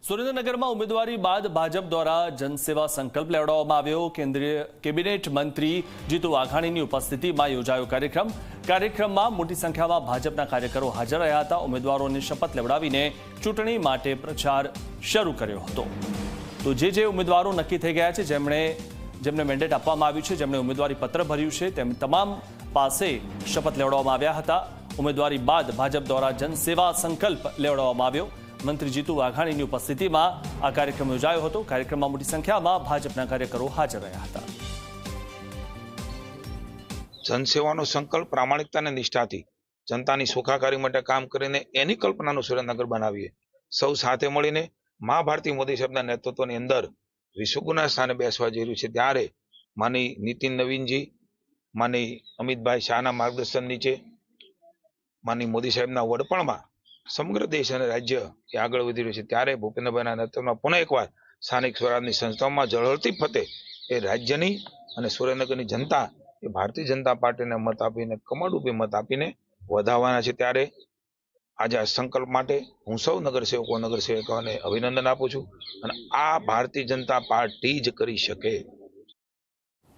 સુરેન્દ્રનગરમાં ઉમેદવારી બાદ ભાજપ દ્વારા જનસેવા સંકલ્પ લેવડાવવામાં આવ્યો। કેન્દ્રીય કેબિનેટ મંત્રી જીતુ વાઘાણીની ઉપસ્થિતિમાં યોજાયો કાર્યક્રમમાં મોટી સંખ્યામાં ભાજપના કાર્યકરો હાજર રહ્યા હતા। ઉમેદવારોને શપથ લેવડાવીને ચૂંટણી માટે પ્રચાર શરૂ કર્યો હતો। તો જે ઉમેદવારો નક્કી થઈ ગયા છે, જેમને મેન્ડેટ આપવામાં આવ્યું છે, જેમણે ઉમેદવારી પત્ર ભર્યું છે, તેમ તમામ પાસે શપથ લેવડાવવામાં આવ્યા હતા। ઉમેદવારી બાદ ભાજપ દ્વારા જનસેવા સંકલ્પ લેવડાવવામાં આવ્યો। મંત્રી જીતુ વાઘાણીની ઉપસ્થિતિમાં આ કાર્યક્રમ યોજાયો હતો। કાર્યક્રમમાં મોટી સંખ્યામાં ભાજપના કાર્યકરો હાજર રહ્યા હતા। જનસેવાનો સંકલ્પ પ્રામાણિકતા અને નિષ્ઠાથી જનતાની સુખાકારી માટે કામ કરીને એની કલ્પનાનું સુરેન્દ્રનગર બનાવીએ। સૌ સાથે મળીને મા ભારતી મોદી સાહેબના નેતૃત્વની અંદર વિશ્વગુરુના સ્થાને બેસવા જઈ રહ્યું છે। ત્યારે માની નીતિન નવીનજી, માની અમિતભાઈ શાહના માર્ગદર્શન નીચે, માની મોદી સાહેબના વડપણમાં સમગ્ર દેશ અને રાજ્ય એ આગળ વધી રહ્યું છે। ત્યારે ભૂપેન્દ્રભાઈના નેતૃત્વમાં પુનઃ એકવાર સ્થાનિક સ્વરાજની સંસ્થાઓમાં ઝળહળતી ફતે એ રાજ્યની અને સુરેન્દ્રનગરની જનતા એ ભારતીય જનતા પાર્ટીને મત આપીને કમળરૂપી મત આપીને વધાવવાના છે। ત્યારે આજે આ સંકલ્પ માટે હું સૌ નગરસેવકોને અભિનંદન આપું છું। અને આ ભારતીય જનતા પાર્ટી જ કરી શકે।